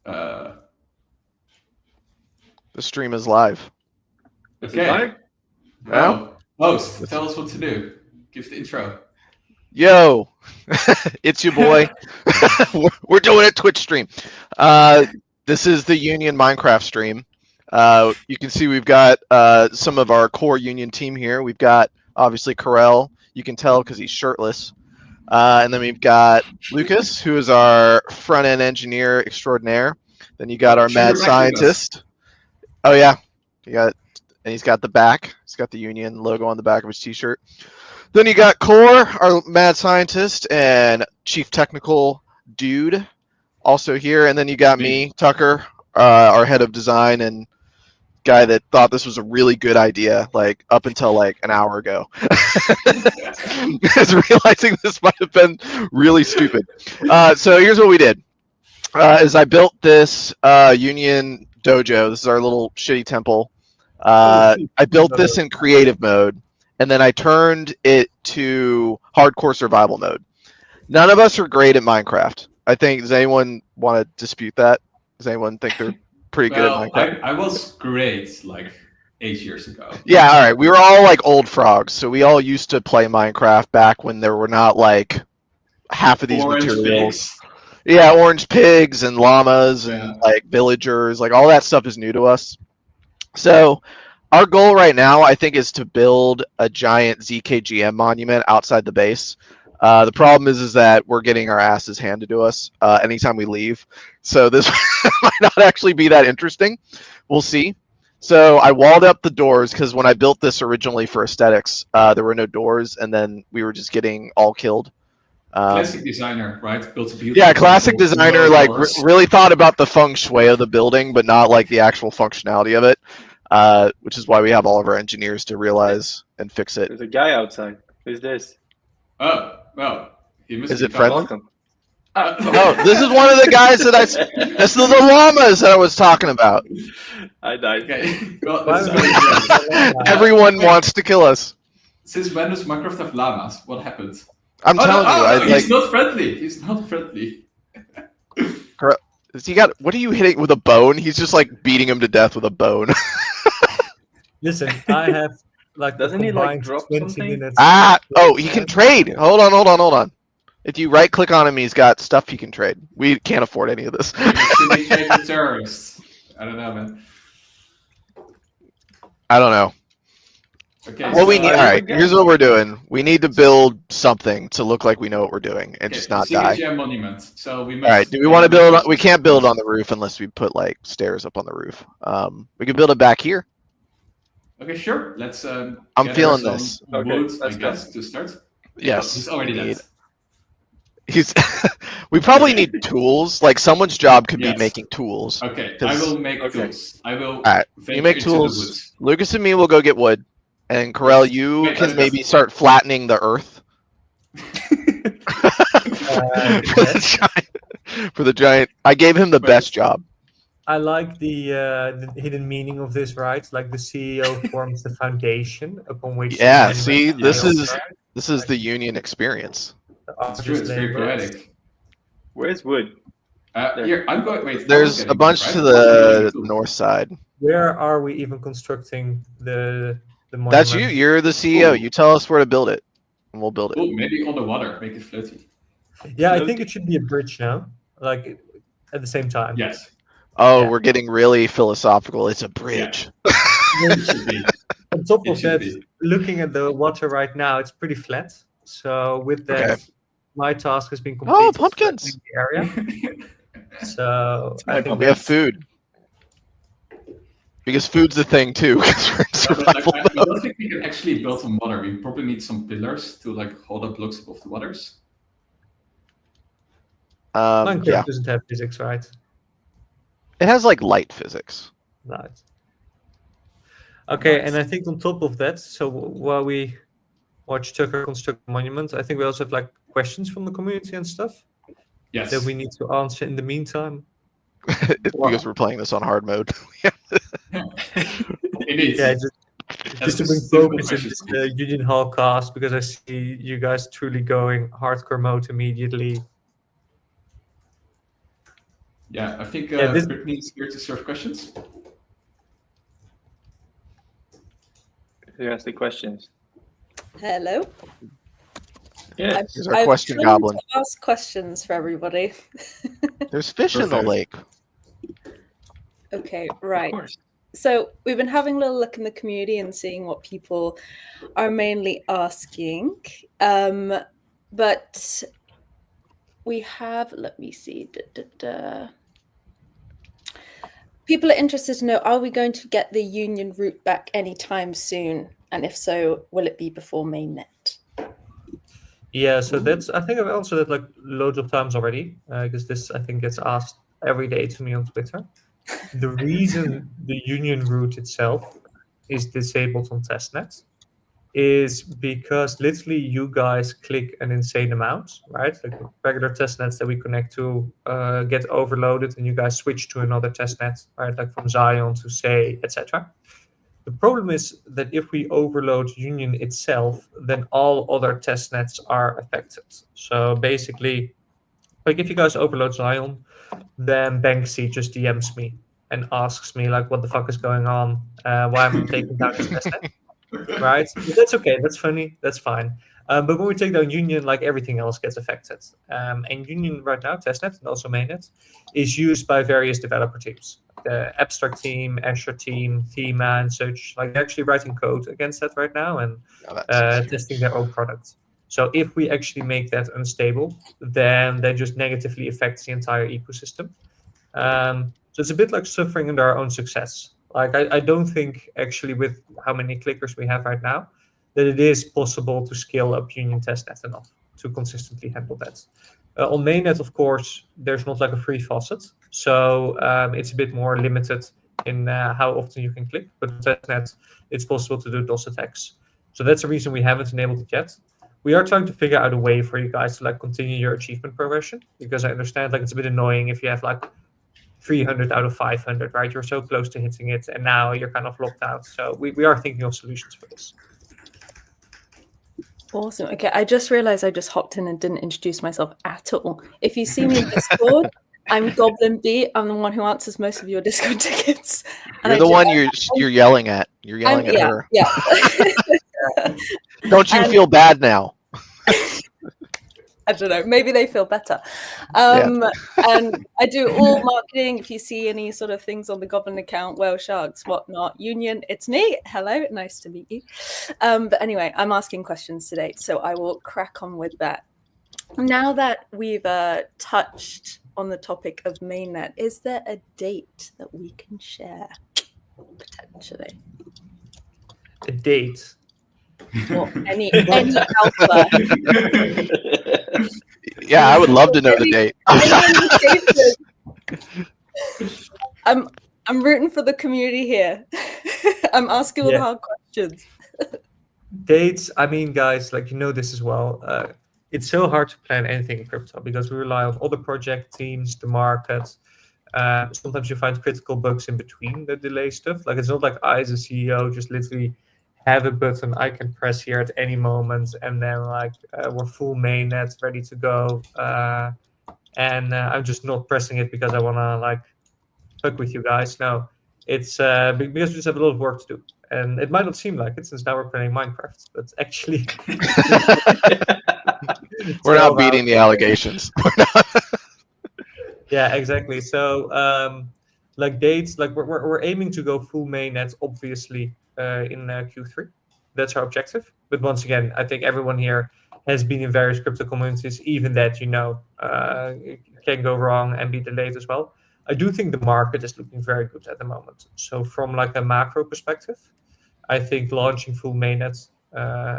Uh, The stream is live. okay. Well, Host, tell us what to do. Give the intro. Yo, it's your boy. We're doing a Twitch stream. This is the Union Minecraft stream. You can see we've got some of our core Union team here. We've got obviously Carell. You can tell because he's shirtless. And then we've got Lucas, who is our front end engineer extraordinaire. Then you got our mad scientist. Oh yeah, and he's got the back. He's got the Union logo on the back of his t-shirt. Then you got Core, our mad scientist and chief technical dude, also here. And then you got me, Tucker, our head of design and guy that thought this was a really good idea, like up until like an hour ago. Is realizing this might have been really stupid. So here's what we did. Is I built this Union dojo. This is our little shitty temple. I built this in creative mode, and then I turned it to hardcore survival mode. None of us are great at Minecraft. I think. Does anyone want to dispute that? Does anyone think they're pretty good at Minecraft? I was great like 8 years ago. Yeah, all right. We were all like old frogs, so we all used to play Minecraft back when there were not like half of these materials. Pigs. Yeah, orange pigs and llamas and like villagers, like all that stuff is new to us. So our goal right now, I think, is to build a giant ZKGM monument outside the base. The problem is that we're getting our asses handed to us anytime we leave. So this might not actually be that interesting. We'll see. So I walled up the doors because when I built this originally for aesthetics, there were no doors, and then we were just getting all killed. Classic designer, right? Built a beautiful. Yeah, classic designer, like really thought about the feng shui of the building, but not like the actual functionality of it. Which is why we have all of our engineers to realize and fix it. There's a guy outside. Who's this? Oh, well, he must is be it friendly? Welcome. Oh, this is one of the guys that this is the llamas that I was talking about. I died. Okay. Well, everyone wants to kill us. Since when does Minecraft have llamas? What happened? I'm telling you, he's not friendly. He's not friendly. What are you hitting with a bone? He's just like beating him to death with a bone. Listen, I have like doesn't he like drop 20 something? minutes. He can trade. Hold on. If you right click on him, he's got stuff he can trade. We can't afford any of this. Should we trade with terrorists? I don't know, man. I don't know. Okay. What we need. All right. Here's what we're doing. We need to build something to look like we know what we're doing and just not die. Monument. So we must. All right. Do we want to build? We can't build on the roof unless we put like stairs up on the roof. We can build it back here. Okay, sure. Let's. I'm feeling this. Wood, I guess, to start. Yes. He's already dead. We probably need tools. Like someone's job could be making tools. Okay, I will make tools. I will. All right. You make tools. Lucas and me will go get wood. And Carell, you can maybe start flattening the earth. For the giant. I gave him the best job. I like the hidden meaning of this, right? Like the CEO forms the foundation upon which. Yeah, see, this is the Union experience. That's true. It's very poetic. Where's wood? Here, I'm going. Wait. There's a bunch to the north side. Where are we even constructing the monument? That's you. You're the CEO. Ooh. You tell us where to build it, and we'll build it. Oh, maybe on the water, make it floaty. Yeah, I think it should be a bridge now. Like at the same time. Yes. Oh, we're getting really philosophical. It's a bridge. Yeah. On top of that, looking at the water right now, it's pretty flat. So with that, my task has been completed. Oh, pumpkins! The area. So I think we have food. Because food's the thing too. I don't think we can actually build on water. We probably need some pillars to like hold up blocks above the waters. Minecraft doesn't have physics, right? It has like light physics. Right. Okay, and I think on top of that, so while we watch Tucker construct the monument, I think we also have like questions from the community and stuff. Yes. That we need to answer in the meantime. It's because we're playing this on hard mode. Indeed. Yeah, just to bring focus into the Union Hall cast, because I see you guys truly going hardcore mode immediately. Yeah, I think this- Brittany is here to serve questions. Who has the questions? Hello. Yes. Here's our I've question come goblin. to ask questions for everybody. There's fish in the Perfect. lake. Okay, Of right. course. So we've been having a little look in the community and seeing what people are mainly asking. But we have, let me see. People are interested to know, are we going to get the Union route back anytime soon? And if so, will it be before mainnet? Yeah, so that's, I think I've answered it like loads of times already, because this, I think, gets asked every day to me on Twitter. The reason the Union route itself is disabled on Testnet is because literally you guys click an insane amount, right? Like regular testnets that we connect to get overloaded, and you guys switch to another testnet, right? Like from Zion to Say, etc. The problem is that if we overload Union itself, then all other testnets are affected. So basically, like if you guys overload Zion, then Banksy just DMs me and asks me like, "What the fuck is going on? Why am I taking down this testnet?" Right? But that's okay. That's funny. That's fine. But when we take down Union, like everything else gets affected. And Union right now, Testnet and also Mainnet, is used by various developer teams. The Abstract team, Azure team, Thema, and such. Like they're actually writing code against that right now and Oh, that's testing their own product. So if we actually make that unstable, then that just negatively affects the entire ecosystem. So it's a bit like suffering under our own success. Like I don't think actually with how many clickers we have right now that it is possible to scale up Union Testnet enough to consistently handle that. On mainnet, of course, there's not like a free faucet, so it's a bit more limited in how often you can click. But on Testnet, it's possible to do DOS attacks. So that's the reason we haven't enabled it yet. We are trying to figure out a way for you guys to like continue your achievement progression, because I understand like it's a bit annoying if you have like 300 out of 500, right? You're so close to hitting it, and now you're kind of locked out. So we are thinking of solutions for this. Awesome. Okay, I just realized I just hopped in and didn't introduce myself at all. If you see me in Discord, I'm Goblin B. I'm the one who answers most of your Discord tickets. You're the one you're yelling at. You're yelling at her. Yeah. Don't you feel bad now? I don't know. Maybe they feel better. And I do all marketing. If you see any sort of things on the Goblin account, whale sharks, whatnot, Union, it's me. Hello, nice to meet you. But anyway, I'm asking questions today, so I will crack on with that. Now that we've touched on the topic of mainnet, is there a date that we can share potentially? A date. Or any alpha? Yeah, I would love to know the date. I'm rooting for the community here. I'm asking all the hard questions. Dates, I mean, guys, like you know this as well. It's so hard to plan anything in crypto because we rely on other project teams, the market. Sometimes you find critical bugs in between the delay stuff. Like it's not like I, as a CEO, just literally have a button I can press here at any moment, and then like we're full mainnet ready to go. And I'm just not pressing it because I want to like fuck with you guys. No, it's because we just have a lot of work to do. And it might not seem like it since now we're playing Minecraft, but actually, we're not beating the allegations. Yeah, exactly. So, like dates, like we're aiming to go full mainnet, obviously, in Q3. That's our objective. But once again, I think everyone here has been in various crypto communities. Even that, it can go wrong and be delayed as well. I do think the market is looking very good at the moment. So from like a macro perspective, I think launching full mainnet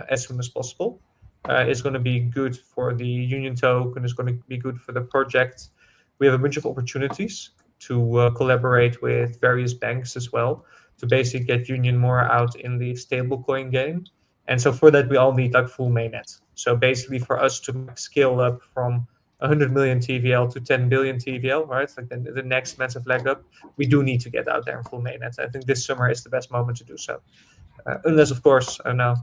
as soon as possible is going to be good for the Union token, is going to be good for the project. We have a bunch of opportunities to collaborate with various banks as well to basically get Union more out in the stablecoin game. And so for that, we all need like full mainnet. So basically for us to scale up from 100 million TVL to 10 billion TVL, right? Like the next massive leg up, we do need to get out there in full mainnet. I think this summer is the best moment to do so. Unless, of course, I know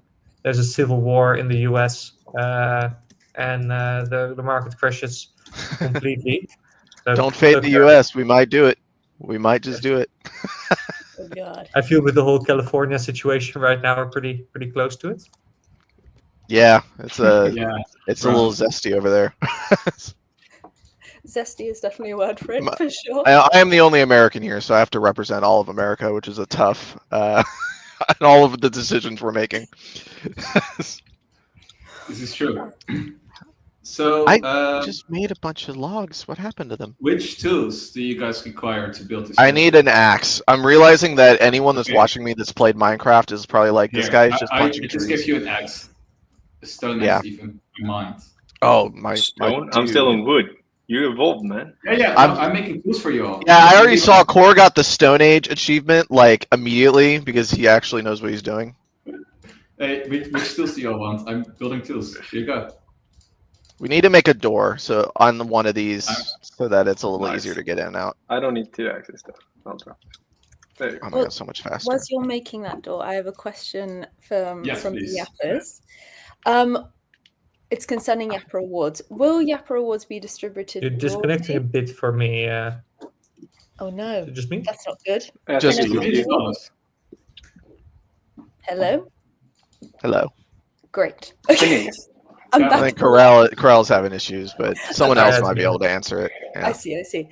there's a civil war in the US and the market crashes completely. So, Don't fade look, the U.S. We might do it. We might just do it. Oh God. I feel with the whole California situation right now, we're pretty close to it. Yeah, it's a Yeah. it's a little zesty over there. Zesty is definitely a word for it, My- for sure. I am the only American here, so I have to represent all of America, which is a tough. And all of the decisions we're making. This is true. So, I just made a bunch of logs. What happened to them? which tools do you guys require to build this? I need an axe. I'm realizing that anyone that's Okay. watching me that's played Minecraft is probably like, this Here, guy is just I punching just trees. gave you an axe. A stone Yeah. axe, even. In mind. Oh, my Stone? I'm still dude. on wood. You evolved, man. Yeah, I'm making tools for you all. Yeah, I already saw Core got the Stone Age achievement like immediately because he actually knows what he's doing. Hey, which tools do you all want? I'm building tools. Here you go. We need to make a door so on one of these so that it's a little Nice. easier to get in and out. I don't need 2 axes though. I'll drop it. There you Oh go. my god, so much faster. Whilst you're making that door, I have a question Yes, from the please. Yappers. It's concerning Yapper Awards. Will Yapper Awards be distributed? You're disconnecting a broadly? bit for me. Oh no, Just me? that's not good. Just Can I you. hear you? Hello. Hello. Great. Okay. Thingies. I'm Yeah, I back. think Corral's having issues, but someone Okay, else that's might be me. able to answer it. I Yeah. see.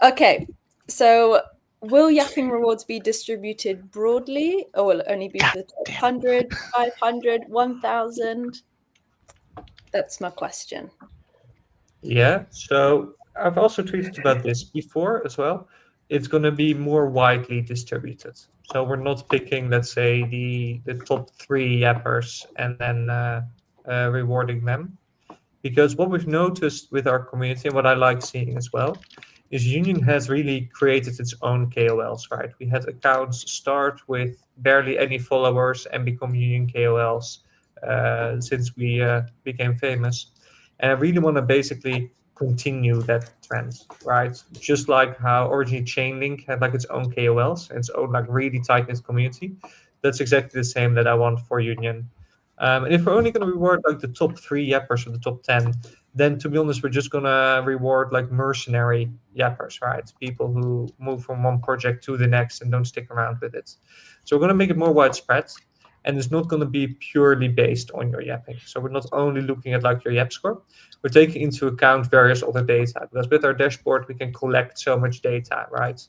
Okay, so will Yapping Rewards be distributed broadly, or will it only be for the top 100, 500, 1,000? That's my question. Yeah, so I've also tweeted about this before as well. It's going to be more widely distributed. So we're not picking, let's say, the top 3 yappers and then rewarding them. Because what we've noticed with our community and what I like seeing as well is Union has really created its own KOLs, right? We had accounts start with barely any followers and become Union KOLs since we became famous. And I really want to basically continue that trend, right? Just like how originally Chainlink had like its own KOLs and its own like really tight-knit community. That's exactly the same that I want for Union. And if we're only going to reward like the top 3 yappers or the top 10, then to be honest, we're just going to reward like mercenary yappers, right? People who move from one project to the next and don't stick around with it. So we're going to make it more widespread. And it's not going to be purely based on your yapping. So we're not only looking at like your yap score, we're taking into account various other data. Because with our dashboard, we can collect so much data, right?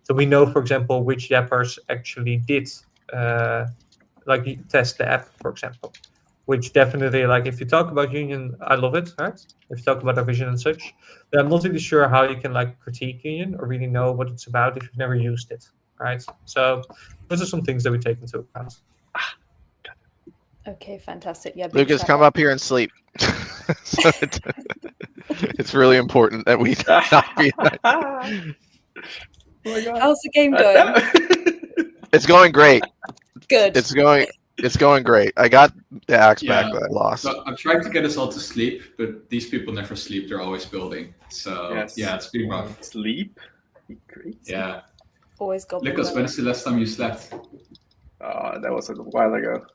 So we know, for example, which yappers actually did like test the app, for example. Which definitely, like if you talk about Union, I love it, right? If you talk about our vision and such, then I'm not really sure how you can like critique Union or really know what it's about if you've never used it, right? So those are some things that we take into account. Okay, fantastic. Yeah, big Lucas, shout come out. up here and sleep. So it's really important that we not be. Oh my god. How's the game going? It's going great. Good. It's going great. I got the axe back Yeah. that I lost. So I'm trying to get us all to sleep, but these people never sleep. They're always building. So Yes. yeah, it's been rough. Sleep? Great. Yeah. Always goblin. Lucas, when is the last time you slept? That was a while ago.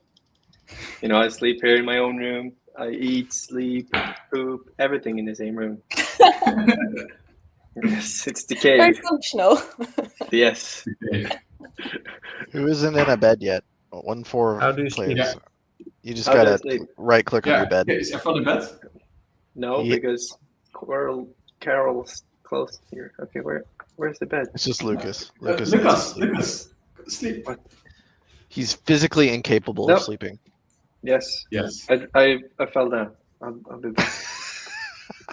You know, I sleep here in my own room. I eat, sleep, poop, everything in the same room. Yes, it's the Very cave. functional. Yes. Okay. Who isn't in a bed yet? 1-4 How do you sleep? players. Yeah. You just How do I gotta sleep? right click on Yeah. your bed. Okay, is everyone in bed? No, Yeah. because Carol's close here. Okay, where's the bed? It's just Lucas. Lucas needs to Lucas, sleep. Lucas, go to sleep. He's physically incapable Nope. of sleeping. Yes. Yes. I fell down. I'll be back.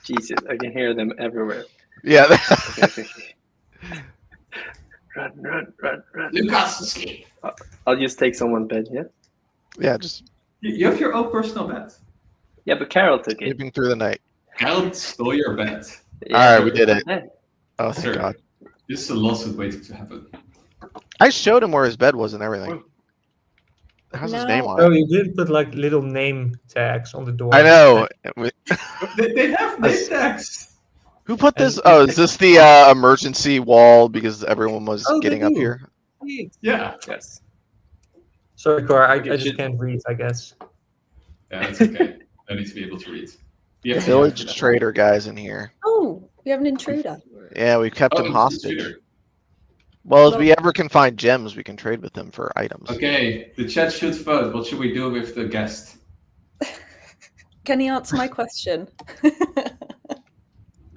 Jesus, I can hear them everywhere. Yeah. Okay. Run. Lucas, sleep. I'll just take someone's bed, yeah? Yeah, just You have your own personal bed. Yeah, but Carol took it. sleeping through the night. Carol stole your bed. Yeah, Alright, we did it. yeah. Oh, thank Sir, God. this is a lawsuit waiting to happen. I showed him where his bed was and everything. How's his No. name on Oh, it? you did put like little name tags on the door. I know. They have name tags. Who put this? And- Oh, is this the emergency wall because everyone was Oh, they getting up do. here? Yeah. Yes. Sorry, Cora, I Okay, just should- can't read, I guess. Yeah, that's okay. I need to be able to read. You have to Village have that. trader guys in here. Oh, We have an intruder. Yeah, we kept Oh, him it's a hostage. shooter. Well, if Well- we ever can find gems, we can trade with them for items. Okay, the chat should vote. What should we do with the guest? Can he answer my question?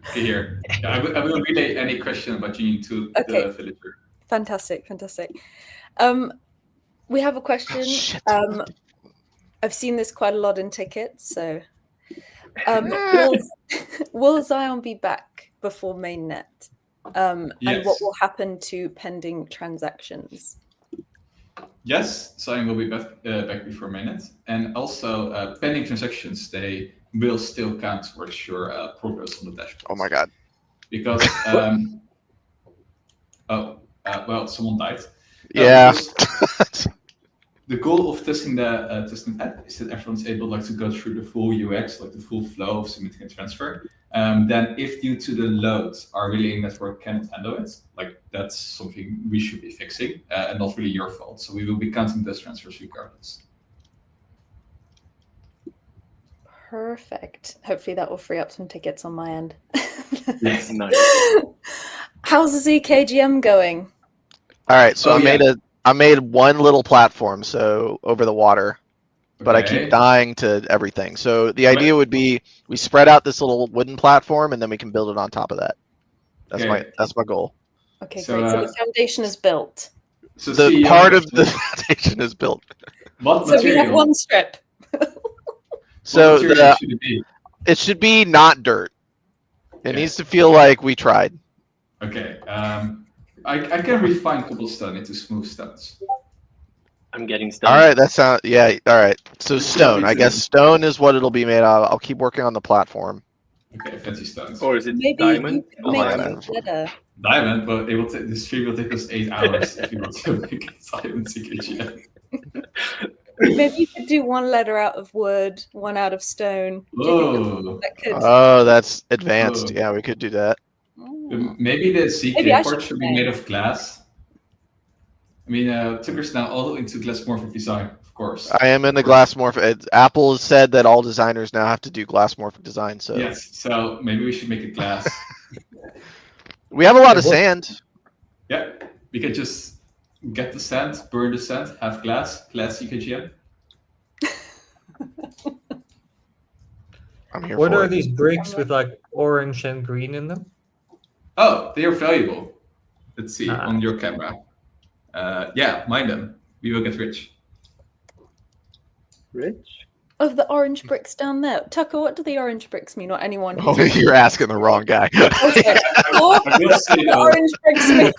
Okay, here. Yeah, I will relay any question about Union to Okay. the villager. Fantastic. We have a question. Oh, shit. I've seen this quite a lot in tickets. So, will Zion be back before mainnet? And what Yes. will happen to pending transactions? Yes, Zion will be back before mainnet. And also, pending transactions, they will still count towards your progress on the dashboard. Oh my god. Because, well, someone died. Yeah. Because the goal of testing the Testnet app is that everyone's able to go through the full UX, like the full flow of submitting a transfer. Then if due to the loads our relay network cannot handle it, like that's something we should be fixing and not really your fault. So we will be counting those transfers regardless. Perfect. Hopefully that will free up some tickets on my end. Yes. Nice. How's the ZKGM going? All right, so Oh, I made one little platform, so over the water, but I Okay. keep dying to everything. So the idea would be we spread out this little wooden platform, and then we can build it on top of that. That's my goal. Okay, So, great. So the foundation is built. So The CEO, part of the foundation is built. what So we have material? one strip. So What material should it be? it should be not dirt. It Okay. needs to feel like we tried. Okay. I can refine cobblestone into smooth stones. I'm getting stuck. All right, that sounds yeah. All right, so stone. I guess stone is what it'll be made of. I'll keep working on the platform. Okay, fancy stones. Or is it Maybe diamond? you could Oh make my it God. better. Diamond, but it will the stream will take us 8 hours if you want to make diamond CKGM. Maybe you could do one letter out of wood, one out of stone. Do you think Oh, that could? Oh, that's advanced. Oh. Yeah, we could do that. Oh. maybe the CK Maybe I port should should be try. made of glass. I mean, Tucker's now all into glassmorphic design, of course. I am in the glassmorphic. Apple has said that all designers now have to do glassmorphic design. So Yes, so maybe we should make it glass. we have a lot of It was- sand. Yeah, we can just get the sand, burn the sand, have glass CKGM. I'm here What for are it. these bricks with like orange and green in them? Oh, they are valuable. Let's see Ah. on your camera. Yeah, mine them. We will get rich. Rich? Of the orange bricks down there. Tucker, what do the orange bricks mean? Or anyone Oh, who's you're asking the wrong guy. Okay. What I will say the though, orange bricks mean?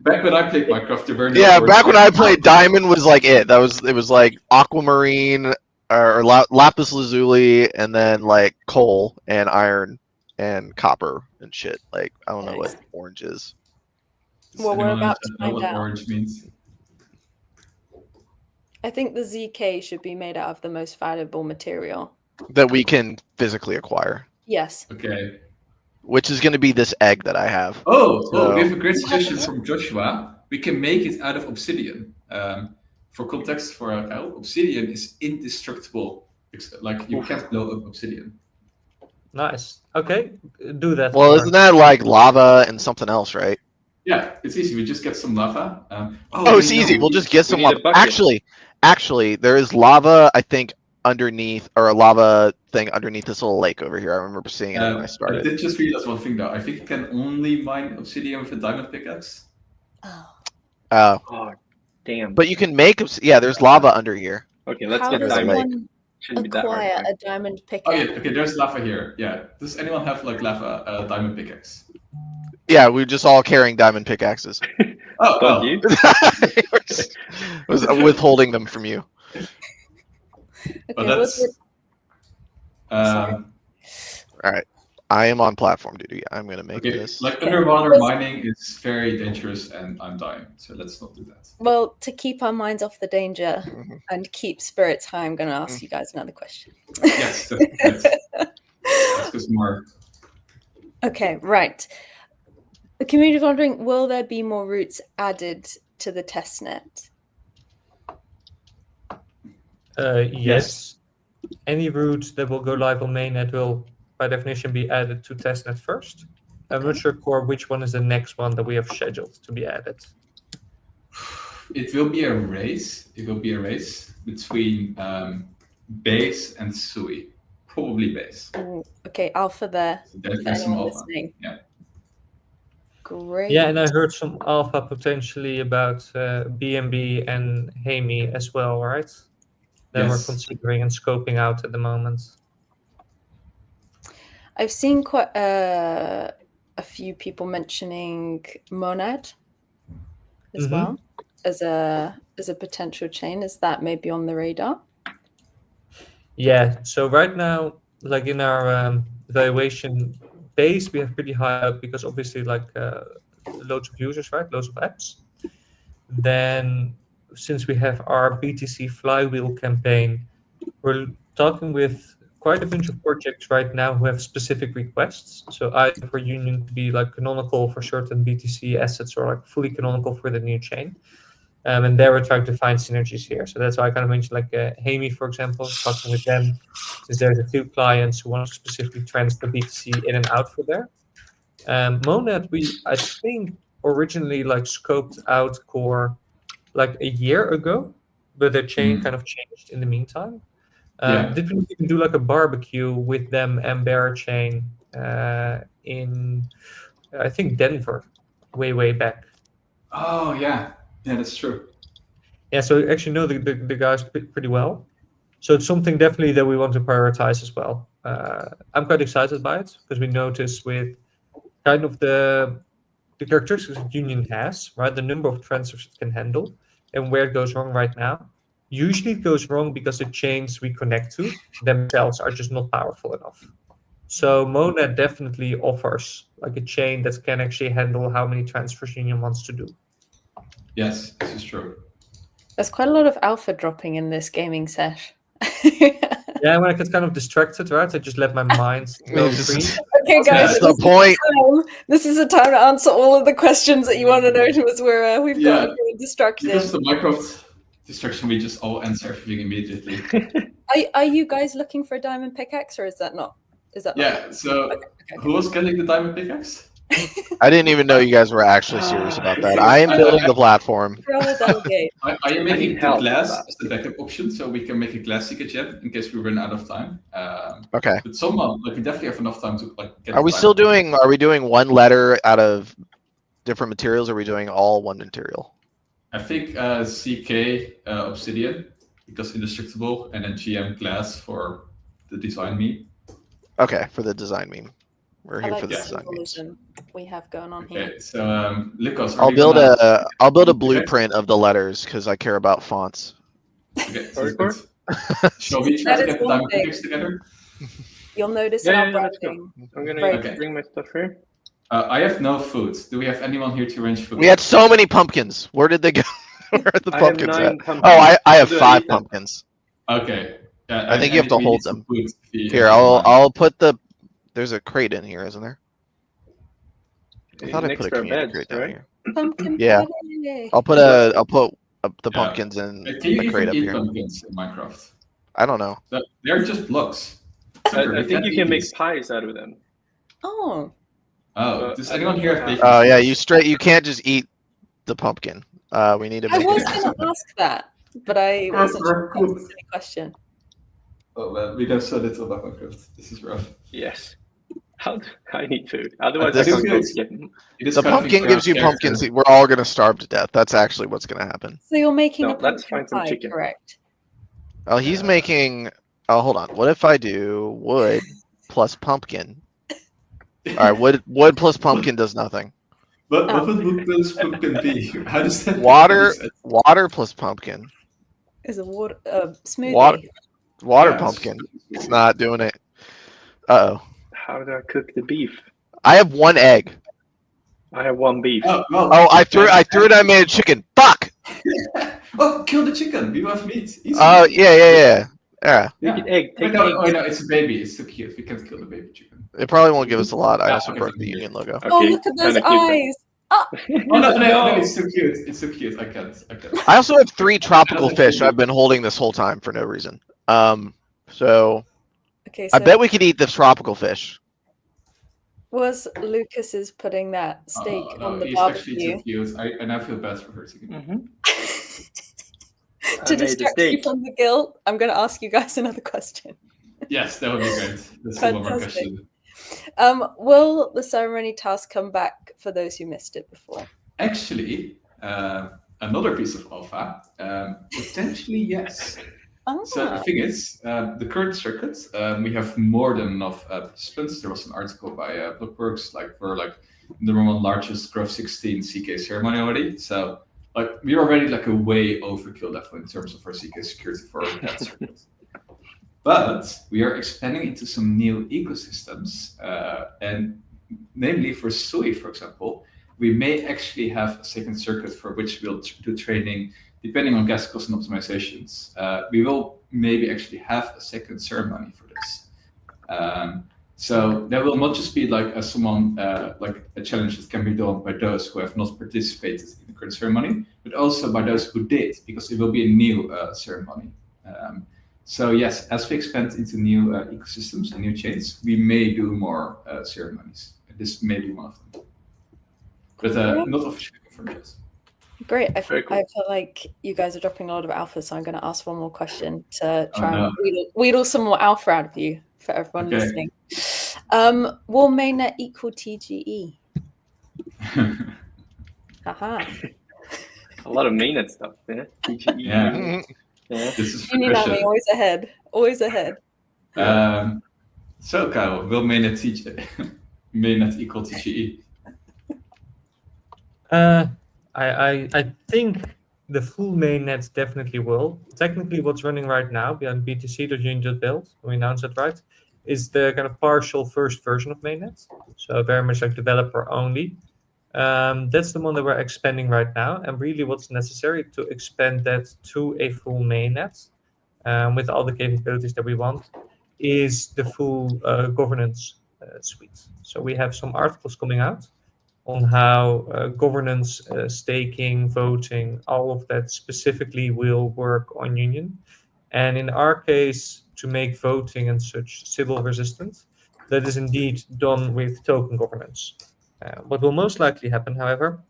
back when I played Minecraft, there were no Yeah, orange back when bricks. I played Diamond was like it. It was like aquamarine or lapis lazuli, and then like coal and iron and copper and shit. Like I don't know what orange is. Does Well, we're anyone about to know find what out. orange means? I think the ZK should be made out of the most valuable material. That we can physically acquire, Yes. Okay. which is going to be this egg that I have. Oh, So- we have a great suggestion from Joshua. We can make it out of obsidian. For context, for obsidian is indestructible. Like you can't blow up obsidian. Nice. Okay, do that. Well, Connor. isn't that like lava and something else, right? Yeah, it's easy. We just get some lava. Oh, it's you know, easy. We'll just get some need a lava. bucket. Actually, there is lava. I think underneath, or a lava thing underneath this little lake over here. I remember seeing it when I I started. did just realize one thing though. I think you can only mine obsidian with a diamond pickaxe. Oh. Oh, damn. But you can make. Yeah, there's lava under here. Okay, let's How get does diamond. one Shouldn't be that hard. acquire right? a diamond Oh pickaxe? yeah, okay. There's lava here. Yeah. Does anyone have like lava diamond pickaxe? Yeah, we're just all carrying diamond pickaxes. Oh, Don't well. you? was withholding them from you. Okay, Well, what's that's. I am on platform duty. I'm gonna make Okay, this. like underwater mining is very dangerous, and I'm dying. So let's not do that. well, to keep our minds off the danger Mhm. and keep spirits high, I'm going to ask you guys another question. Yes, that's Ask us more. Okay, right. The community is wondering, will there be more routes added to the testnet? Yes. Any route that will go live on mainnet will by definition be added to testnet first. I'm not sure, Core, which one is the next one that we have scheduled to be added. It will be a race. It will be a race between base and Sui. Probably base. Ooh, okay, alpha there. So For there's some anyone alpha. listening. Yeah. Great. Yeah, and I heard some alpha potentially about BNB and Hamey as well, right? That we're Yes. considering and scoping out at the moment. I've seen quite a few people mentioning Monad as Mhm. well as a potential chain. Is that maybe on the radar? Yeah, so right now, like in our evaluation base, we have pretty high up because obviously like loads of users, right? Loads of apps. Then since we have our BTC flywheel campaign, we're talking with quite a bunch of projects right now who have specific requests. So either for Union to be like canonical for certain BTC assets or like fully canonical for the new chain. And there we're trying to find synergies here. So that's why I kind of mentioned like Hamey, for example, talking with them, since there's a few clients who want to specifically transfer BTC in and out for there. Monad, I think originally like scoped out Core like a year ago, but the chain kind of changed in the meantime. Yeah. Did we even do like a barbecue with them and Bear Chain in, I think, Denver, way back? Oh yeah, yeah, that's true. Yeah, so I actually know the guys pretty well. So it's something definitely that we want to prioritize as well. I'm quite excited by it because we notice with kind of the characteristics that Union has, right? The number of transfers it can handle and where it goes wrong right now. Usually it goes wrong because the chains we connect to themselves are just not powerful enough. So Monad definitely offers like a chain that can actually handle how many transfers Union wants to do. Yes, this is true. There's quite a lot of alpha dropping in this gaming sesh. Yeah, when I get kind of distracted, right? I just let my mind go free. Okay, guys, That's the point. This is the time to answer all of the questions that you want to know because we've got everyone distracted. Because of the Minecraft distraction, we just all answer everything immediately. Are you guys looking for a diamond pickaxe, or is that not? Yeah. So Okay. who was getting the diamond pickaxe? I didn't even know you guys were actually serious about that. I am building the platform. Delegate. I am need making the help glass with as the backup option, so we can make a glass seeker gem in case we run out of time. Okay. But someone, like, we definitely have enough time to like get. Are we the still diamond doing? Are we doing one letter out of different materials? Or are we doing all one material? I think CK obsidian because indestructible, and then GM glass for the design meme. Okay, for the design meme. We're I here like for the the design memes. symbolism we have going on here. Okay, so Lucas, I'll build a blueprint of the letters because I care about fonts. Okay, Sorry, good. Shall we try That to is get the one diamond thing. pickaxe together? You'll notice Yeah, in our let's go. branding. I'm gonna Right. bring my stuff here. I have no food. Do we have anyone here to arrange food? We had so many pumpkins. Where did they go? Where are the I have pumpkins 9 at? pumpkins. Oh, I have Do I 5 eat them? Okay. pumpkins. Yeah, I think you have to we hold need some them. food if you Here, don't mind. I'll put the. There's a crate in here, isn't there? I thought I Next put a to our community beds, crate down right? here. Pumpkin Yeah. pie. I'll put the Yeah. pumpkins in Can you the crate even up eat here. pumpkins in Minecraft? I don't know. They're just blocks. I Tucker, we think can't you eat can make these. pies out of them. Oh, Oh, does I anyone don't here know have how. bacon? Oh yeah, sheets? you can't just eat the pumpkin. We need to I make was it. going to ask that, but I wasn't sure if that was a silly question. Oh man, we know so little about Minecraft. This is rough. Yes. I need food. Otherwise, This I is can't go good. get. It is The kind of pumpkin a gives you character. pumpkin seed. We're all gonna starve to death. That's actually what's gonna happen. So you're making No, a let's pumpkin find some pie, chicken. correct? Oh, he's making. Oh, hold on. What if I do wood plus pumpkin? All right, wood plus pumpkin does nothing. What Oh. would this pumpkin be? How does that Water make sense? water plus pumpkin. Is a water smoothie. Water Yeah, pumpkin. It's not doing it. Uh-oh. How do I cook the beef? I have 1 egg. I have 1 beef. Oh, well, Oh, I threw it. I made a chicken. Fuck. oh, kill the chicken. We have meat. Easy. Yeah. Yeah. Take an egg. Oh, Take no, an oh, egg. no, it's a baby. It's so cute. We can't kill the baby chicken. It probably won't give us a lot. I Yeah, also okay, broke the okay. Union logo. Oh, Okay, look at those kinda keep them. eyes. Oh no, it's so cute. It's so cute. I can't. I also have 3 tropical fish I've been holding this whole time for no reason. So Okay, I so bet we could eat this tropical fish. was Lucas is putting that steak Oh, no, on the he's actually too barbecue cute. I now feel bad for hurting him. Mm-hmm. to I made the distract you steak. from the guilt? I'm going to ask you guys another question. Yes, that would be great. Let's do one more Fantastic. question. Will the ceremony task come back for those who missed it before? Actually, another piece of alpha, potentially yes. So the thing is, the current circuit, we have more than enough participants. There was an article by Blockworks, like we're like the number one largest Growth 16 CK ceremony already. So like we're already like a way overkill level in terms of our CK security for that circuit. But we are expanding into some new ecosystems, and namely for SUI, for example, we may actually have a second circuit for which we'll do training depending on gas cost and optimizations. We will maybe actually have a second ceremony for this. So there will not just be like like a challenge that can be done by those who have not participated in the current ceremony, but also by those who did, because it will be a new ceremony. So yes, as we expand into new ecosystems and new chains, we may do more ceremonies. This may be one of them, but not officially confirmed yet. Great. I Very cool. feel like you guys are dropping a lot of alpha, so I'm going to ask one more question to try no. and wheedle some more alpha out of you for everyone Okay. listening. Will mainnet equal TGE? Haha. A lot of mainnet stuff there. TGE. Yeah. Yeah. This is Union Army, always ahead. Always ahead. So Kyle, will mainnet equal TGE? I think the full mainnet definitely will. Technically, what's running right now beyond btc.union.build, we announced it right, is the kind of partial first version of mainnet. So very much like developer only. That's the one that we're expanding right now, and really what's necessary to expand that to a full mainnet with all the capabilities that we want is the full governance suite. So we have some articles coming out on how governance, staking, voting, all of that specifically will work on Union. And in our case, to make voting and such Sybil resistant, that is indeed done with token governance. What will most likely happen, however,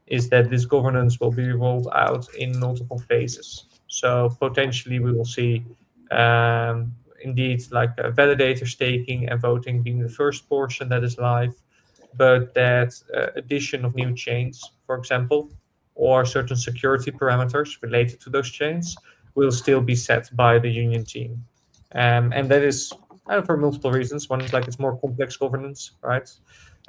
is that this governance will be rolled out in multiple phases. So potentially we will see indeed like validator staking and voting being the first portion that is live, but that addition of new chains, for example, or certain security parameters related to those chains will still be set by the Union team. And that is for multiple reasons. One is like it's more complex governance, right?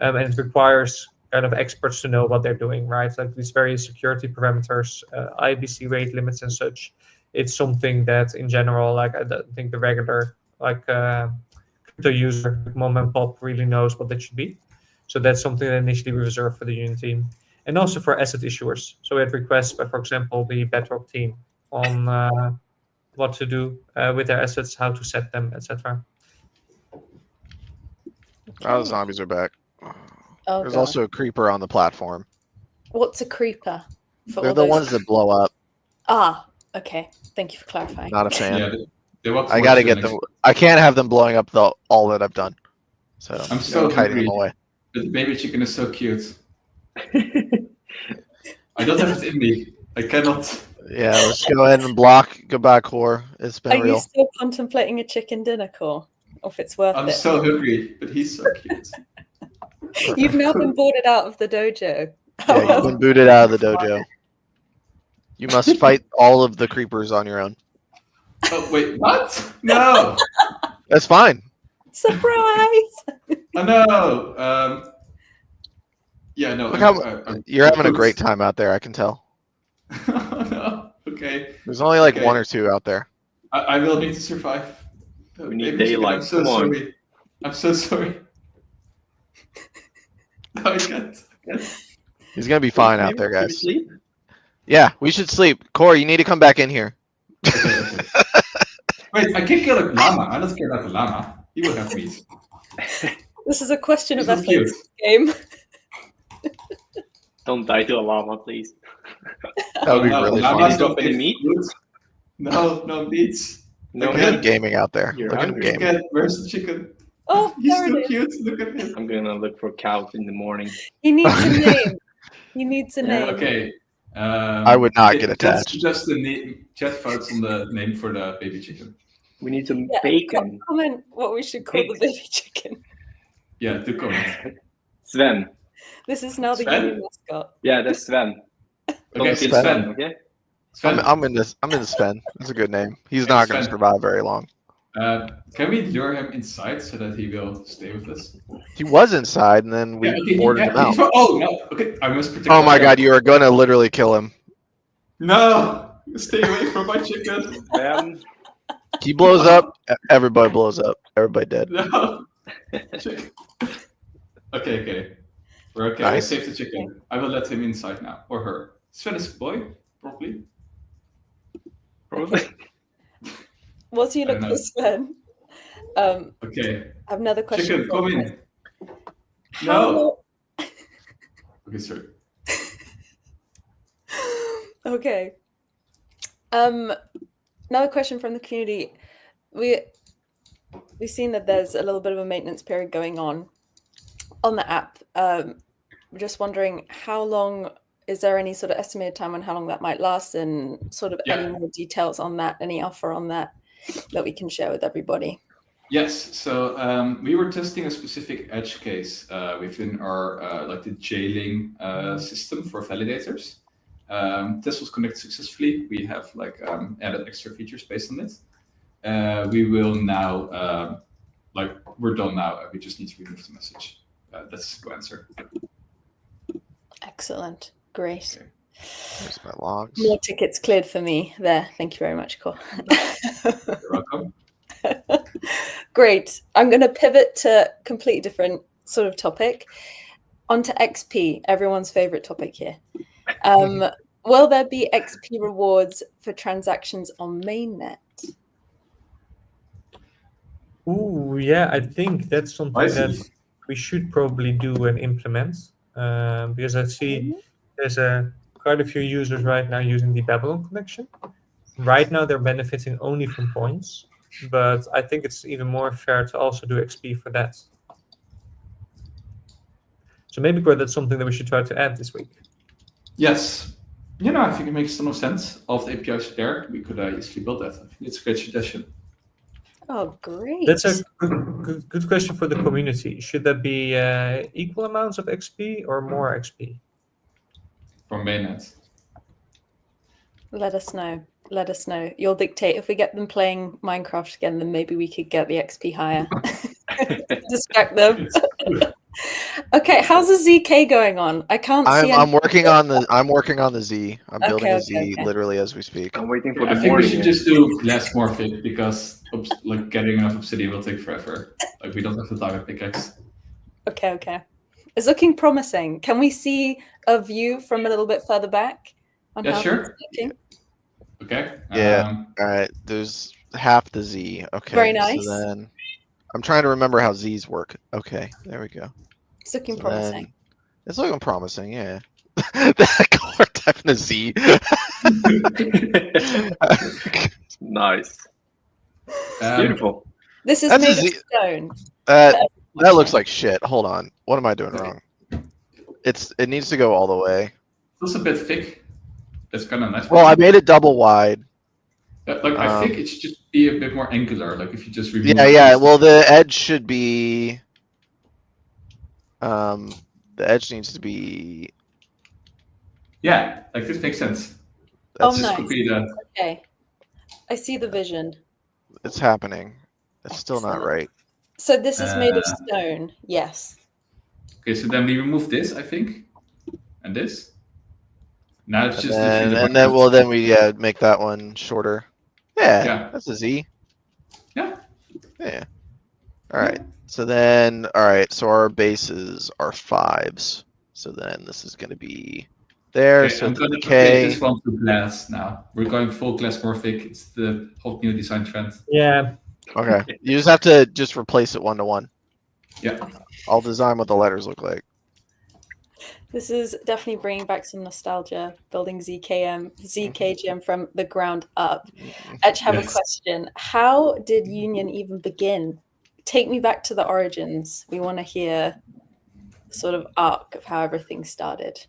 And it requires kind of experts to know what they're doing, right? Like these various security parameters, IBC rate limits and such. It's something that in general, like I don't think the regular like crypto user, like mom and pop, really knows what that should be. So that's something that initially we reserved for the Union team. And also for asset issuers. So we had requests by, for example, the Bedrock team on what to do with their assets, how to set them, etc. Oh, the zombies are back. Oh, There's God. also a creeper on the platform. What's a creeper? They're the ones that blow up. Ah, okay. Thank you for clarifying. Not a fan. Yeah, they want I more gotta to get the them. next- I can't have them blowing up all that I've done. So I'm so kiting hungry. them away. The baby chicken is so cute. I don't have it in me. I cannot. Yeah, let's go ahead and block. Goodbye, Core. It's been Are you real. still contemplating a chicken dinner, Core? Or if it's worth I'm it? so hungry, but he's so cute. You've now been boarded out of the dojo. Yeah, you've been booted out of the dojo. You must fight all of the creepers on your own. Oh wait, what? No. That's fine. Surprise! Oh no. Yeah, no. Look how you're having a great time out there. I can tell. Oh no. Okay. There's only like Okay. one or two out there. I will need to survive. We need Baby chicken, daylight. I'm so Come on. sorry. I'm so sorry. No, I can't. He's gonna be fine out Maybe there, should we guys. sleep? Yeah, we should sleep. Corey, you need to come back in here. Wait, I can kill a llama. I don't care about the llama. He will have meat. This is a question He's of so cute. ethics game. Don't die to a llama, please. That would be No, really llamas funny. Don't don't put any eat meat? food. No meats. No, Look at him man. gaming out there. You're Look at him hungry. gaming. Where's the chicken? Oh, He's there so it is. cute. Look at him. I'm gonna look for cows in the morning. He needs a name. He needs a Yeah, name. Okay. I would not get That's attached. just the name. Chat votes on the name for the baby chicken. We need some Yeah, bacon. comment what we should call the baby chicken. Yeah, do comment. Sven. This is now the Sven? union mascot. Yeah, that's Sven. Okay, Don't kill Sven. okay? Sven. I'm in this. I'm in the Sven. That's a good name. He's not going to Sven. survive very long. Can we lure him inside so that he will stay with us? He was inside, and then we boarded him out. Oh no! Okay, I must protect. Oh my that god, guy. you are going to literally kill him. No! Stay away from my chicken. Sven. He blows up. Everybody blows up. Everybody dead. No. Chicken. Okay. We're okay. Nice. I saved the chicken. I will let him inside now, or her. Sven is a boy, probably. Probably. What's your I look don't for know. Sven? Okay. I have another question. Chicken, for come you. in. How No. Okay, sorry. Okay. Another question from the community. We've seen that there's a little bit of a maintenance period going on the app. We're just wondering how long, is there any sort of estimated time on how long that might last, and sort of any more details on that, any offer on that we can share with everybody? Yes, so we were testing a specific edge case within our like the jailing system for validators. This was connected successfully. We have like added extra features based on it. We will now, like we're done now. We just need to remove the message. That's the answer. Excellent. Great. Okay. There's my logs. More tickets cleared for me there. Thank you very much, Cor. You're welcome. Great. I'm going to pivot to a completely different sort of topic. Onto XP, everyone's favorite topic here. Will there be XP rewards for transactions on Mainnet? Ooh, yeah, I think that's something that Spicy. we should probably do and implement, because I see there's quite a few users right now using the Babylon connection. Right now, they're benefiting only from points, but I think it's even more fair to also do XP for that. So maybe, Gord, that's something that we should try to add this week. Yes. I think it makes a ton of sense. All of the APIs are there. We could easily build that. I think it's a great suggestion. Oh, great. That's a good question for the community. Should there be equal amounts of XP or more XP? From Mainnet. Let us know. Let us know. You'll dictate. If we get them playing Minecraft again, then maybe we could get the XP higher. Distract them. Okay, how's the ZK going on? I can't see. I'm working on the Z. I'm building Okay, a Z okay. literally as we speak. I'm waiting for I the think we morning. should just do less Morphic because like getting enough obsidian will take forever. Like we don't have the diamond pickaxe. Okay. It's looking promising. Can we see a view from a little bit further back? On Yeah, how sure. it's looking? Okay. Yeah. All right. There's half the Z. Okay. Very nice. So then I'm trying to remember how Z's work. Okay. There we go. It's looking So promising. then- It's looking promising. Yeah. That color typing a Z. Nice. Beautiful. This is That's a made of Z- stone. That looks like shit. Hold on. What am I doing wrong? It needs to go all the way. It's a bit thick. That's kind of nice. Well, I made it double wide. I think it should just be a bit more angular. Like if you just remove. Yeah. Well, the edge should be. The edge needs to be. Yeah, like this makes sense. Oh, That's nice. Could be the. Okay. I see the vision. It's happening. It's still not right. So this is made of stone. Yes. Okay, so then we remove this, I think, and this. Now it's just. And then we make that one shorter. Yeah. That's a Z. Yeah. Yeah. All right. So then, so our bases are 5s. So then this is going to be there. Okay, so I'm going to K. update this one to glass now. We're going full glass morphic. It's the hot new design trend. Yeah. Okay. You just have to replace it 1-to-1. Yeah. I'll design what the letters look like. This is definitely bringing back some nostalgia, building ZKGM from the ground up. I actually have a Yes. question. How did Union even begin? Take me back to the origins. We want to hear the sort of arc of how everything started.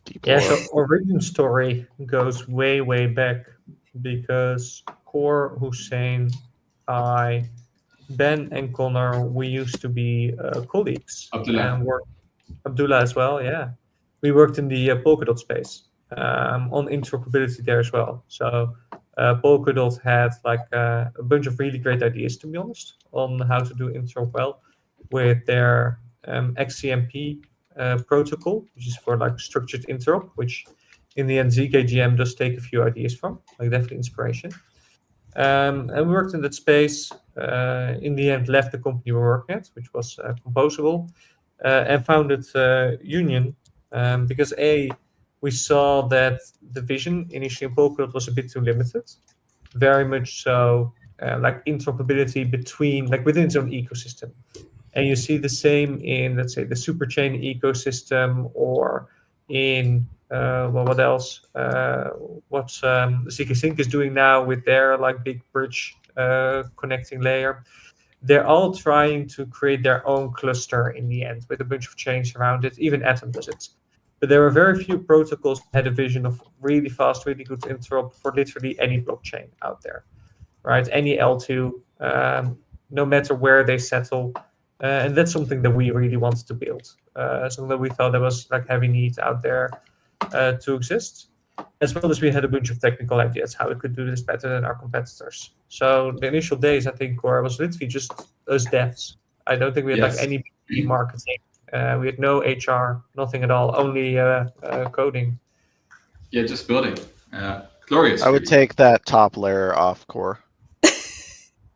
Deep Yeah, lore. so origin story goes way, way back because Cor, Hussein, I, Ben, and Connor, we used to be colleagues Abdullah. and worked. Abdullah as well, yeah. We worked in the Polkadot space on interoperability there as well. So Polkadot had like a bunch of really great ideas, to be honest, on how to do interop well with their XCMP protocol, which is for like structured interop, which in the end ZKGM does take a few ideas from, like definitely inspiration. And we worked in that space. In the end, left the company we were working at, which was Composable, and founded Union because we saw that the vision initially in Polkadot was a bit too limited, very much so like interoperability between like within its own ecosystem. And you see the same in, let's say, the superchain ecosystem or in well, what else? What's ZK Sync is doing now with their like big bridge connecting layer. They're all trying to create their own cluster in the end with a bunch of chains around it. Even Atom does it. But there are very few protocols that had a vision of really fast, really good interop for literally any blockchain out there, right? Any L2, no matter where they settle. And that's something that we really wanted to build. Something that we thought there was like heavy need out there to exist. As well as we had a bunch of technical ideas how we could do this better than our competitors. So the initial days, I think, was literally just us devs. I don't think we had like Yes. any marketing. We had no HR, nothing at all, only coding. Yeah, just building. Glorious. I would really. take that top layer off Core.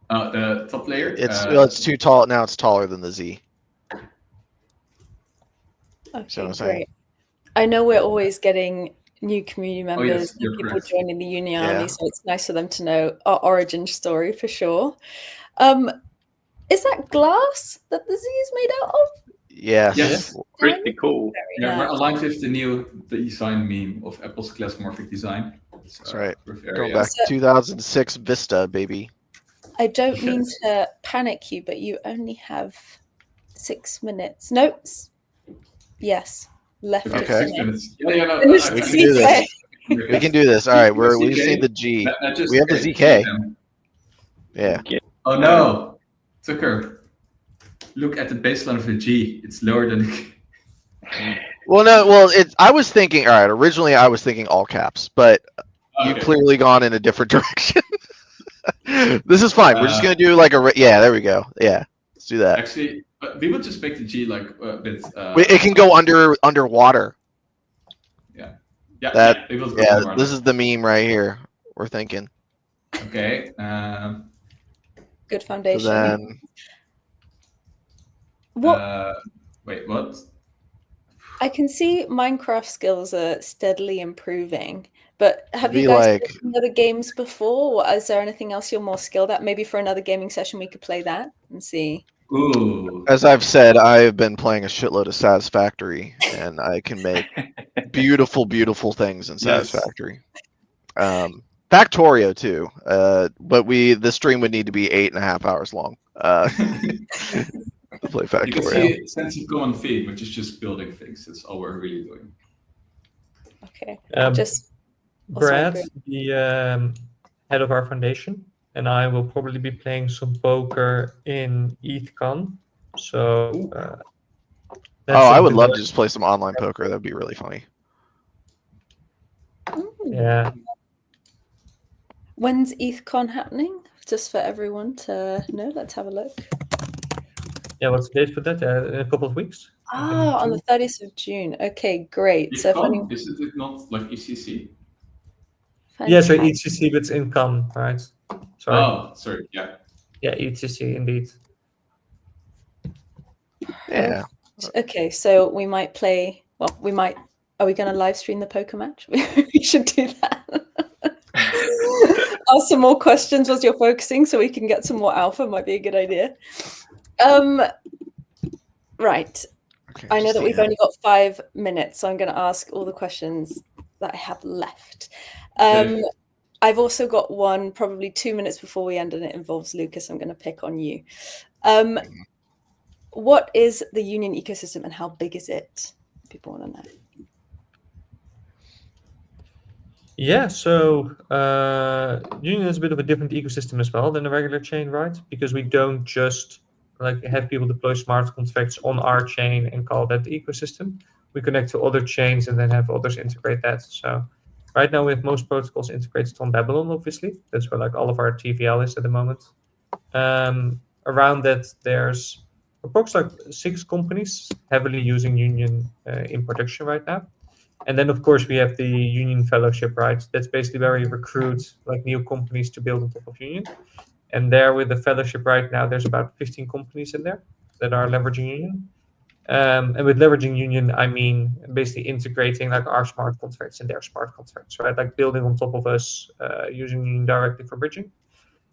The top layer. It's too tall now. It's taller than the Z. Okay, what I'm saying? great. I know we're always getting new community yes, members, new you're people correct. joining the Union Yeah. Army, so it's nice for them to know our origin story for sure. Is that glass that the Z is made out of? Yes. Yes. Pretty cool. Very Yeah, we're nice. aligned with the new design meme of Apple's classomorphic design. So, That's right. very, Going yeah. back to 2006 Vista, baby. I don't mean Yes. to panic you, but you only have 6 minutes. Nope. Yes. Left Okay, to Okay. 6 finish. minutes. Yeah, no. Finish We the can do this. ZK. We can do this. All right, we just ZK, need the G. not just We have the A, ZK. them. Yeah. Oh no, Tucker! Look at the baseline of the G. It's lower than. Well, no. Well, I was thinking. All right. Originally, I was thinking all caps, but you've Okay. clearly gone in a different direction. This is fine. We're just gonna do like yeah. There we go. Yeah. Let's do that. Actually, we would just make the G like a bit. It can go underwater. Yeah, that- we will go Yeah. more This like- is the meme right here. We're thinking. Good Okay. So foundation. then. What Wait, what? I can see Minecraft skills are steadily improving, but have Be you guys like- played some other games before? Or is there anything else you're more skilled at? Maybe for another gaming session we could play that and see. Ooh. As I've said, I have been playing a shitload of Satisfactory, and I can make beautiful, beautiful things in Yes. Satisfactory. Factorio too, but the stream would need to be 8.5 hours long to play You can Factorio. see sense of common theme, which is just building things. That's all we're really doing. Okay. Um, Just sorry, Brad, go. the head of our foundation, and I will probably be playing some poker in ETHCon. So that's I would something love that- to just play some online poker. That'd be really funny. Yeah, When's ETHCon happening? Just for everyone to know. Let's have a look. yeah. What's the date for that? In a couple of weeks. Ah, on the 30th of June. Okay, great. So if anyone, Isn't it not like ECC? Yeah, so fantastic. ETC, but it's in Cannes, right? Sorry. Oh, sorry. Yeah. Yeah, ETC indeed. Yeah. Okay, so we might play. Well, we might. Are we going to live stream the poker match? We should do that. Ask some more questions as you're focusing, so we can get some more alpha. Might be a good idea. Right. Okay, I know just that the we've end. only got 5 minutes, so I'm going to ask all the questions that I have left. Okay. I've also got one probably 2 minutes before we end, and it involves Lucas. I'm going to pick on you. What is the Union ecosystem and how big is it? People want to know. Yeah, so Union is a bit of a different ecosystem as well than a regular chain, right? Because we don't just like have people deploy smart contracts on our chain and call that the ecosystem. We connect to other chains and then have others integrate that. So right now we have most protocols integrated on Babylon, obviously. That's where like all of our TVL is at the moment. Around that, there's approximately like 6 companies heavily using Union in production right now. And then, of course, we have the Union Fellowship, right? That's basically where we recruit like new companies to build on top of Union. And there, with the Fellowship right now, there's about 15 companies in there that are leveraging Union. And with leveraging Union, I mean basically integrating like our smart contracts and their smart contracts, right? Like building on top of us, using Union directly for bridging.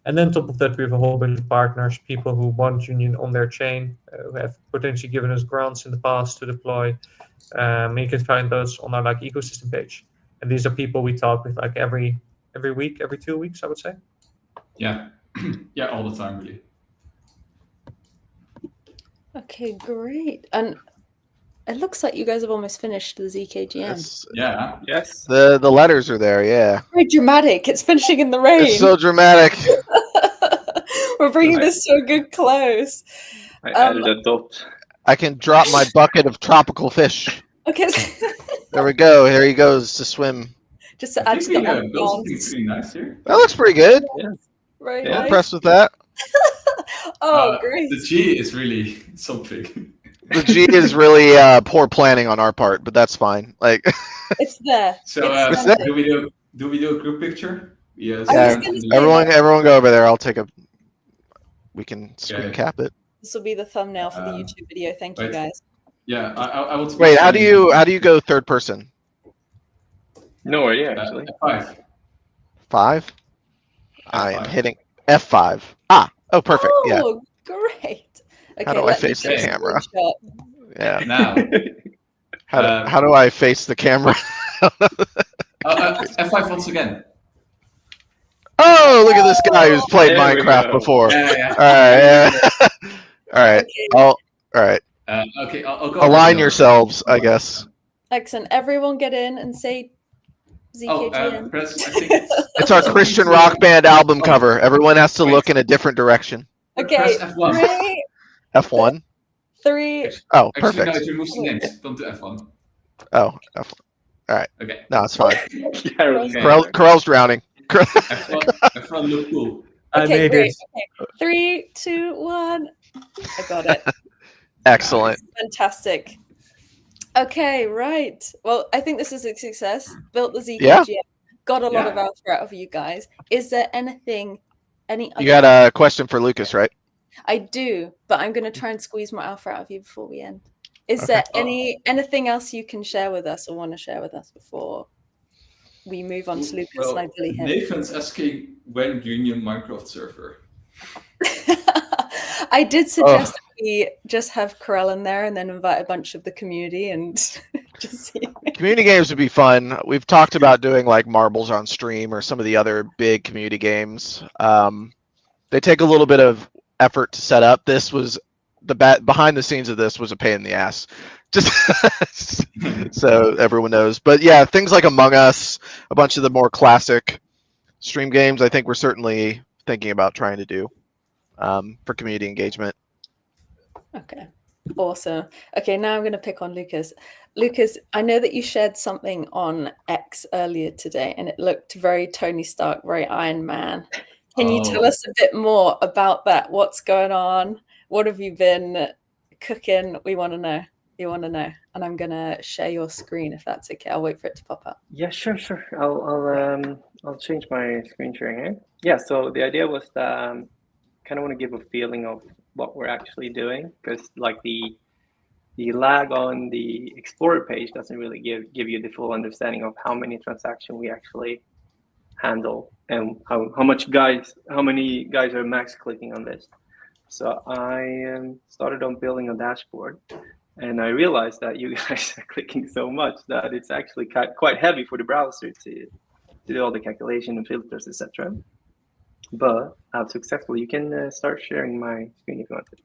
And then on top of that, we have a whole bunch of partners, people who want Union on their chain, who have potentially given us grants in the past to deploy. You can find those on our like ecosystem page. And these are people we talk with like every week, every 2 weeks, I would say. Yeah. Yeah, all the time, really. Okay, great. And it looks like you guys have almost finished the ZKGM. It's, Yeah. Yes. the letters are there, yeah. Very dramatic. It's finishing in the rain. It's so dramatic. We're bringing this to a good close. I added a dot. I can drop my bucket of tropical fish. Okay. There we go. Here he goes to swim. Just to I add to think the we built something ambiance. pretty nice here. That looks pretty good. Very Yeah. I'm nice. impressed with that. Oh, great. The G is really something. The G is really poor planning on our part, but that's fine. Like, It's there. So It's there. there. do we do a group picture? Yes. I was Yeah, gonna say everyone go over there. I'll take a. We can screen Okay. cap it. this will be the thumbnail for the YouTube video. Thank you, wait. guys. Yeah, I want to. Wait, how do you go third person? No idea, actually. F5. 5. I am F5. hitting F5. Oh, perfect. Yeah. Oh, great. Okay, How do I let me face the take a camera? screenshot. Yeah. Now. How do I face the camera? F5 once again. Oh, look at this guy who's played There we Minecraft go. before. Yeah. All right. Yeah. All right. Okay, All right. Okay, I'll go. Align yourselves, I guess. excellent. Everyone get in and say Oh, ZKGM. press. I think it's. It's our Christian rock band album cover. Everyone has to look in a different direction. Okay, Press F1. 3, F1. 3. Oh, Actually, no, perfect. it removes the names. Don't do F1. Oh, F1. Okay. No, it's fine. Carol's Okay. Corell's drowning. F1 look cool. I Okay, made great. it. Okay. 3, 2, 1. I got it. Excellent. Fantastic. Okay, right. Well, I think this is a success. Built the ZKGM. Yeah. Got a lot of Yeah. alpha out of you guys. Is there any other? You got a question for Lucas, right? I do, but I'm going to try and squeeze more alpha out of you before we end. Is Okay. there anything else you can share with us or want to share with us before we move on to Lucas and I bully him? Nathan's asking when Union Minecraft server. I did suggest that we just have Corel in there and then invite a bunch of the community and just see. Community games would be fun. We've talked about doing like marbles on stream or some of the other big community games. They take a little bit of effort to set up. This was behind the scenes of this was a pain in the ass. Just so everyone knows. But yeah, things like Among Us, a bunch of the more classic stream games, I think we're certainly thinking about trying to do for community engagement. Okay, awesome. Okay, now I'm going to pick on Lucas. Lucas, I know that you shared something on X earlier today, and it looked very Tony Stark, very Iron Man. Can you tell us a bit more about that? What's going on? What have you been cooking? We want to know. You want to know, and I'm going to share your screen if that's okay. I'll wait for it to pop up. Yeah, sure. I'll change my screen sharing here. Yeah, so the idea was that kind of want to give a feeling of what we're actually doing, because like the lag on the Explorer page doesn't really give you the full understanding of how many transactions we actually handle and how many guys are max clicking on this. So I started on building a dashboard, and I realized that you guys are clicking so much that it's actually quite heavy for the browser to do all the calculation and filters, etc. But I've successfully. You can start sharing my screen if you want to.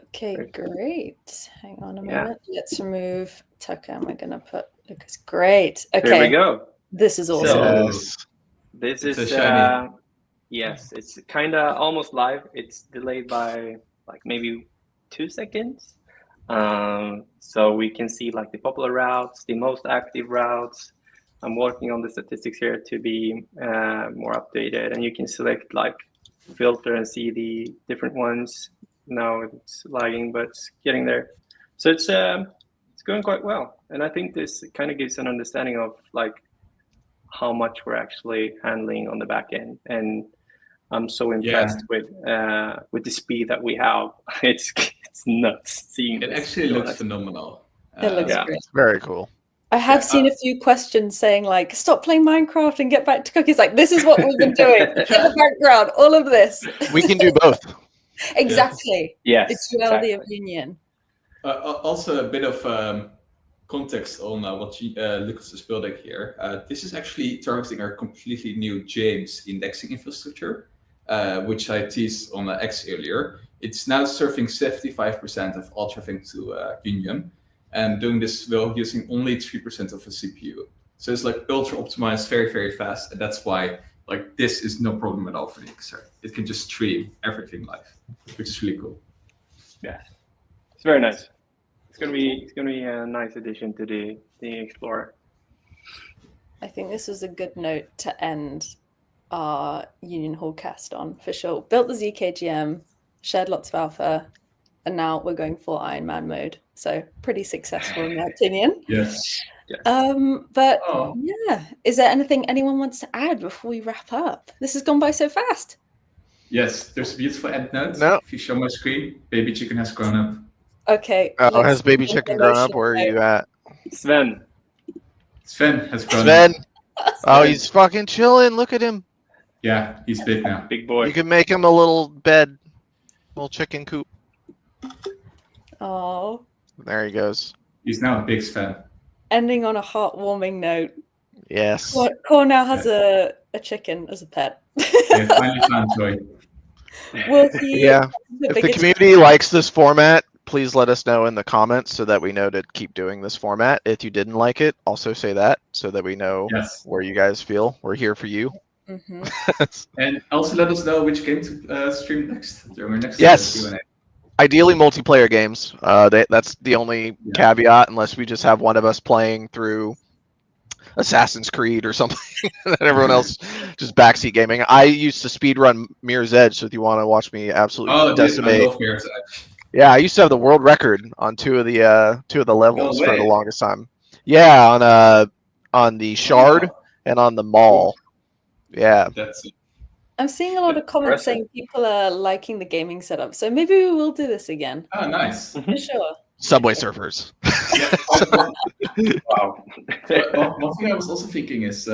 Okay, great. Hang on a Yeah. moment. Let's remove Tucker and we're going to put Lucas. Great. Okay. There we go. This is awesome. So Yes. this It's is a shiny. yes, it's kind of almost live. It's delayed by like maybe 2 seconds. So we can see like the popular routes, the most active routes. I'm working on the statistics here to be more updated, and you can select like filter and see the different ones. Now it's lagging, but it's getting there. So it's going quite well, and I think this kind of gives an understanding of like how much we're actually handling on the back end, and I'm so impressed with the speed that we have. It's nuts seeing It this, actually to be looks honest. phenomenal. It looks Yeah. great. Very cool. I have seen a few questions saying like, stop playing Minecraft and get back to cookies. Like, this is what we've been doing in the background, all of this. We can do both. Exactly. Yes, It's duality of exactly. union. Also, a bit of context on what Lucas is building here. This is actually targeting our completely new James indexing infrastructure, which I teased on X earlier. It's now serving 75% of all traffic to Union, and doing this while using only 3% of a CPU. So it's like ultra optimized, very, very fast, and that's why like this is no problem at all for the XR. It can just stream everything live, which is really cool. Yeah, it's very nice. It's gonna be a nice addition to the Explorer. I think this was a good note to end our Union Hall cast on, for sure. Built the ZKGM, shared lots of alpha, and now we're going full Iron Man mode. So pretty successful in my opinion. Yes. But Oh. yeah, is there anything anyone wants to add before we wrap up? This has gone by so fast. Yes, there's a beautiful end note. No. If you show my screen, baby chicken has grown up. Okay. Oh, let's has baby do chicken the grown up? motion Where are you note. at? Sven, Sven has grown Sven. up. Oh, he's fucking chilling. Look at him. Yeah, he's big now. big boy. You can make him a little bed, little chicken coop. Oh, There he goes. He's now a big Sven. ending on a heartwarming note. Yes. Cor now has a chicken as a pet. Yeah, finally found joy. Will he? Yeah. The If the biggest- community likes this format, please let us know in the comments so that we know to keep doing this format. If you didn't like it, also say that so that we know Yes. where you guys feel. We're here for you. Mhm. And also let us know which game to stream next during our next Yes. Q&A. Ideally, multiplayer games. That's the only caveat, unless we just have one of us playing through Assassin's Creed or something, and everyone else just backseat gaming. I used to speedrun Mirror's Edge, so if you want to watch me absolutely Oh, dude, I decimate. love Mirror's Edge. Yeah, I used to have the world record on two of the levels No for the way. longest time. Yeah, on the Shard and on the Mall. Yeah. That's it. I'm seeing a lot of comments Impressive. saying people are liking the gaming setup, so maybe we will do this again. Oh, nice. For sure. Subway Surfers. Yeah, one Wow. thing I was also thinking is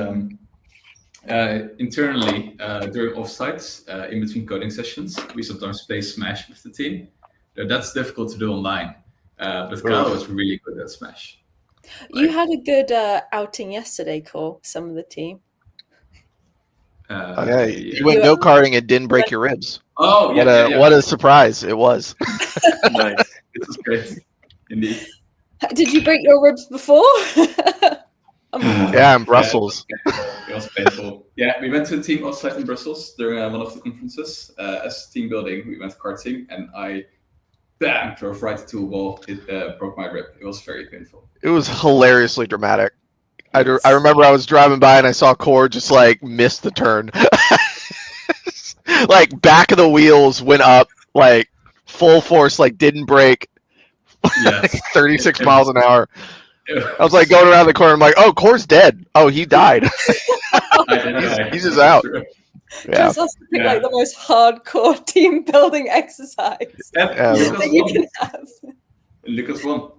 internally during offsites, in between coding sessions, we sometimes play Smash with the team. That's difficult to do online, but Kyle was really good at Smash. You had a good outing yesterday, Cor, some of the team. Yeah, you went go-karting and didn't break your ribs. Oh, yeah, What a surprise it was. Nice. It was great, indeed. Did you break your ribs before? Yeah, in Brussels. It was painful. Yeah, we went to a team offsite in Brussels during one of the conferences. As team building, we went karting, and I drove right into a wall. It broke my rib. It was very painful. It was hilariously dramatic. I remember I was driving by and I saw Cord just like miss the turn. Like back of the wheels went up like full force, like didn't brake. Yes. 36 miles an hour. I was like going around the corner. I'm like, oh, Cord's dead. Oh, he died. He's just out. Yeah. Just us to pick like the most hardcore team building exercise Yeah. that you can have. Lucas won.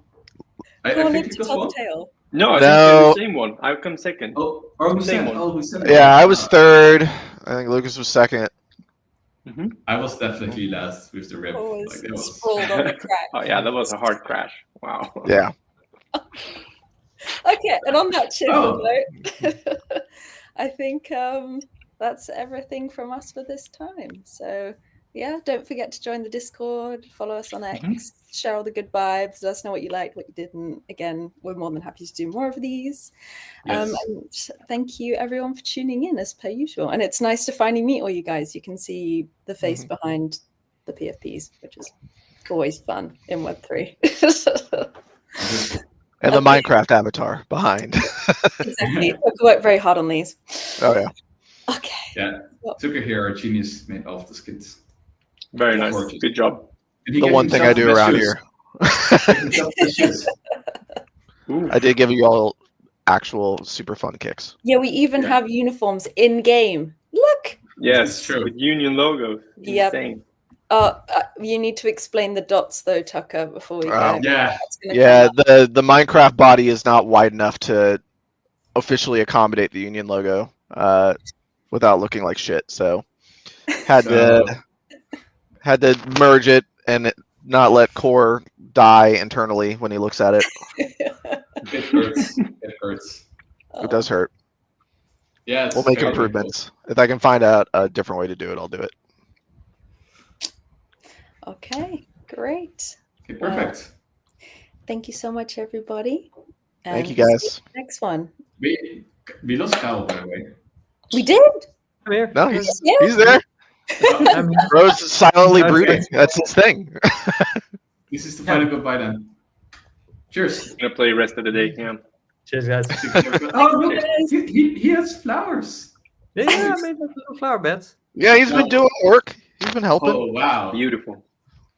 I Cor think lived to Lucas top won. tail. No, I No. think they're the same one. I've come second. Oh, who Same said? one. Oh, who said? Yeah, I was third. I think Lucas was second. I was definitely last with the rip. Always Like, that was... sprawled on the crack. Oh yeah, that was a hard crash. Wow. Yeah. Okay, and on that cheerful Oh. note, I think that's everything from us for this time. So yeah, don't forget to join the Discord, follow us on X, share all the good vibes, let us know what you liked, what you didn't. Again, we're more than happy to do more of these. Yes. And thank you everyone for tuning in as per usual. And it's nice to finally meet all you guys. You can see the face behind the PFPs, which is always fun in Web3. And the Minecraft avatar behind. Exactly. I've worked very hard on these. Oh yeah. Okay. Yeah. Tucker here, our genius, made all of the skins. Very nice. Gorgeous. Good job. And he The gave one thing I himself do the around shoes. here. Gave himself the shoes. Ooh. I did give you all actual super fun kicks. Yeah, we even Yeah. have uniforms in game. Look. Yes, It's true. with Union logo. Yep. Insane. You need to explain the dots though, Tucker, before we go. Oh. Yeah. That's gonna Yeah, come up. the Minecraft body is not wide enough to officially accommodate the Union logo without looking like shit. So had to merge it and not let Core die internally when he looks at it. It hurts. It hurts. It does hurt. Yeah, it's We'll make very improvements. If I can find out a different way to do it, I'll do it. Okay, great. Okay, perfect. Thank you so much, everybody. Thank you, And guys. see you next one. We lost Kyle, by the way. We did. I'm here. No, he's Yeah. there. I'm here. Rose silently No, brooding. thanks. That's his thing. This is the final goodbye then. Cheers. I'm gonna play the rest of the day, Cam. Cheers, guys. Oh, look, he has flowers. Yeah, I made a little flower bed. Yeah, he's been doing work. He's been helping. Oh, wow. Beautiful.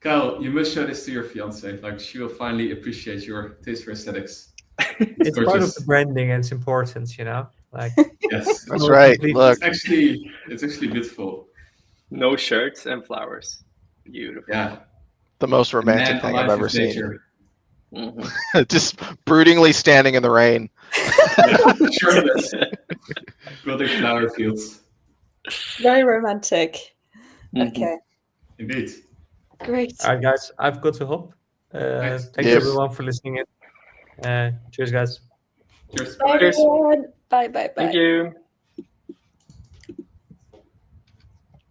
Kyle, you must show this to your fiance. Like, she will finally appreciate your taste for aesthetics. It's part of gorgeous. the branding and its importance, you know. Like Yes. That's Oh, right. complete- Look, It's actually beautiful. No shirts and flowers. Beautiful. Yeah. the most romantic Man thing I've alive ever with seen. nature. Mhm. Just broodingly standing in the rain. Yeah, shirtless. Building flower fields. Very romantic. Mhm. Okay, Indeed. great. all right, guys, I've got to hop. Thanks. Thanks Yes. everyone for listening in. Cheers, guys. Cheers. Bye, Cheers. everyone. Bye, bye, bye. Thank you.